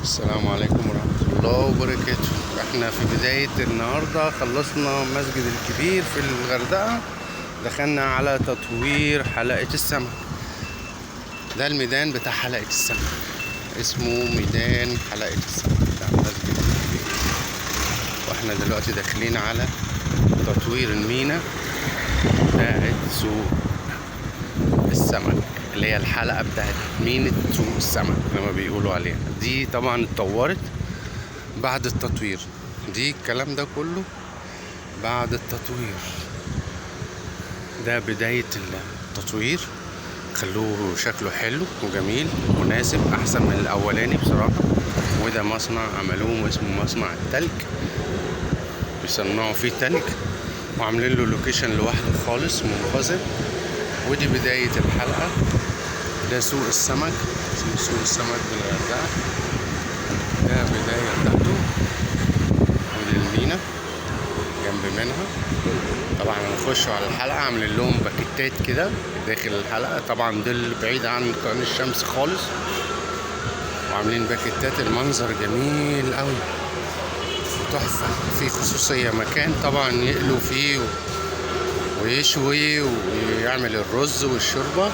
السلام عليكم ورحمة الله وبركاته. احنا في بداية النهاردة خلصنا المسجد الكبير في الغردقة، دخلنا على تطوير حلقة السمك. ده الميدان بتاع حلقة السمك، اسمه ميدان حلقة السمك بتاع المسجد الكبير. واحنا دلوقتي داخلين على تطوير المينا بتاعت سوق السمك، اللي هي الحلقة بتاعت مينة سوق السمك لما بيقولوا عليها. دي طبعا اتطورت بعد التطوير، دي الكلام ده كله بعد التطوير. ده بداية التطوير، خلوه شكله حلو وجميل ومناسب، احسن من الاولاني بصراحة. وده مصنع عملوه اسمه مصنع التلج، بيصنعوا فيه تلج وعاملين له لوكيشن لوحده خالص منفصل. ودي بداية الحلقة. ده سوق السمك، اسمه سوق السمك بالغردقة. ده بداية بتاعته، ودي المينا جنب منها. طبعا هنخشوا على الحلقة، عاملين لهم باكيتات كده داخل الحلقة. طبعا دول بعيد عن قرن الشمس خالص، وعاملين باكيتات. المنظر جميل قوي، تحفة، في خصوصية مكان طبعا يقلوا فيه ويشوي ويعمل الرز والشوربة،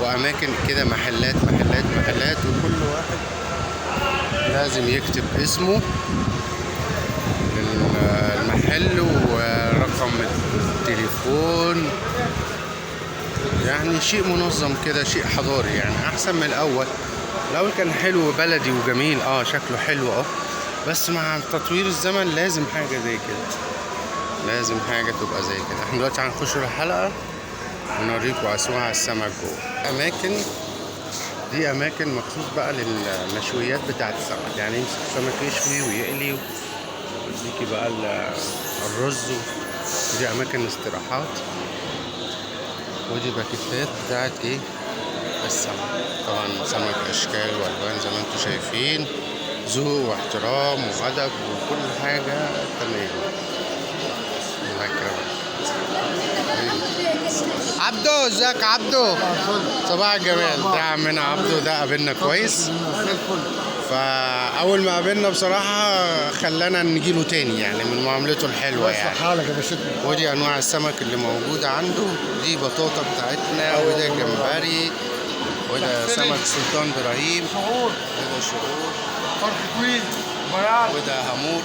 وأماكن كده محلات محلات محلات، وكل واحد لازم يكتب اسمه المحل ورقم التليفون. يعني شيء منظم كده، شيء حضاري، يعني أحسن من الأول. الأول كان حلو بلدي وجميل، شكله حلو بس مع تطوير الزمن لازم حاجة زي كده، لازم حاجة تبقى زي كده. احنا دلوقتي هنخش الحلقة ونوريكم أسواق السمك جوه. أماكن دي أماكن مخصوص بقى للمشويات بتاعة السمك، يعني يمسك السمك يشوي ويقلي ويديكي بقى الرز. دي أماكن استراحات، ودي باكيتات بتاعت السمك. طبعا سمك أشكال وألوان زي ما انتوا شايفين، ذوق واحترام وأدب وكل حاجة تمام. الله يكرمك. عبدو، ازيك عبدو؟ صباح الجمال. ده عمنا عبدو، ده قابلنا كويس، فاول ما قابلنا بصراحه خلانا نجيله تاني، يعني من معاملته الحلوه يعني. ودي انواع السمك اللي موجوده عنده. دي بطاطا بتاعتنا، وده جمبري، وده سمك سلطان ابراهيم، وده شعور، وده هامور،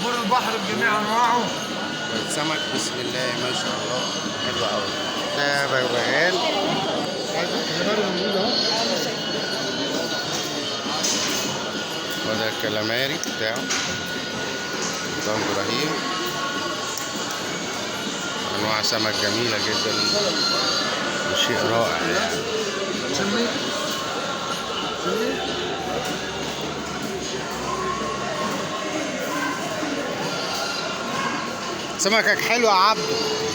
بر البحر بجميع انواعه. السمك بسم الله ما شاء الله حلو قوي. ده بغبغان، وده الكلاماري بتاعه سلطان ابراهيم. انواع سمك جميله جدا وشيء رائع يعني. سمكك حلو يا عبدو.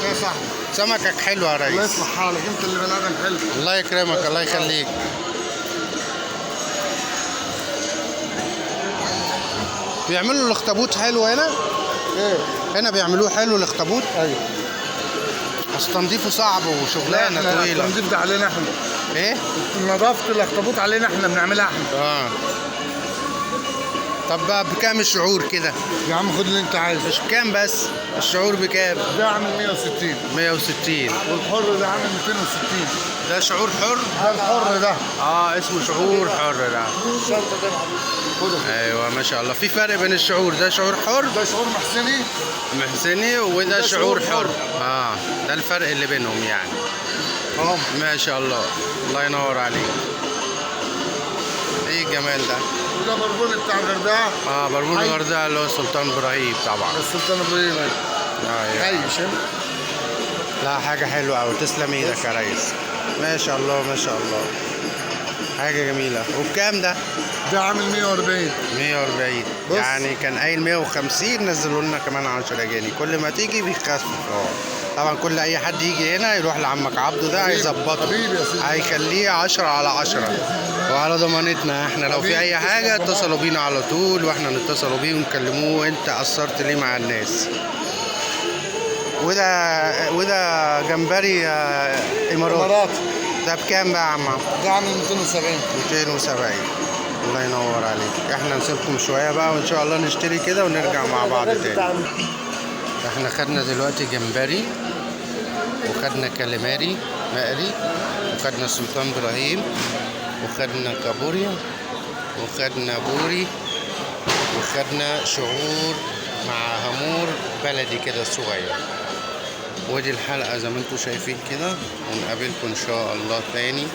يا صاحبي سمكك حلو يا ريس. الله يصلح حالك، انت اللي بني ادم حلو. الله يكرمك، الله يخليك. بيعملوا الاخطبوط حلو هنا. هنا بيعملوه حلو الاخطبوط. ايوه، بس تنظيفه صعب وشغلانه طويله. التنظيف ده علينا احنا. نظافه الاخطبوط علينا احنا، بنعملها احنا. طب بقى بكام الشعور كده؟ يا عم خد اللي انت عايزه. مش بكام بس؟ الشعور بكام؟ ده عامل 160. 160. والحر ده عامل 260. ده شعور حر؟ ده الحر ده. اسمه شعور حر ده. الشنطه ده خدها. ايوه ما شاء الله. في فرق بين الشعور ده شعور حر، ده شعور محسني، وده شعور حر. ده الفرق اللي بينهم يعني. ما شاء الله، الله ينور عليك. ايه الجمال ده؟ وده بربون بتاع الغردقه. بربون الغردقه اللي هو سلطان ابراهيم طبعا. السلطان ابراهيم. ايوه. لا حاجه حلوه قوي، تسلم ايدك يا ريس. ما شاء الله ما شاء الله، حاجه جميله. وبكام ده؟ ده عامل 140. 140 يعني كان قايل 150، نزلوا لنا كمان 10 جنيه. كل ما تيجي بيخفف. طبعا كل اي حد يجي هنا يروح لعمك عبده، ده هيظبطه، هيخليه 10 على 10. وعلى ضمانتنا احنا، لو في اي حاجه اتصلوا بينا على طول، واحنا نتصلوا بيه ونكلموه انت قصرت ليه مع الناس. وده جمبري اماراتي. ده بكام بقى يا عم؟ ده عامل 270. 270. الله ينور عليك. احنا نسيبكم شويه بقى وان شاء الله نشتري كده ونرجع مع بعض تاني. احنا خدنا دلوقتي جمبري، وخدنا كاليماري مقلي، وخدنا سلطان ابراهيم، وخدنا كابوريا، وخدنا بوري، وخدنا شعور مع هامور بلدي كده صغير. ودي الحلقة زي ما انتم شايفين كده، ونقابلكم ان شاء الله تاني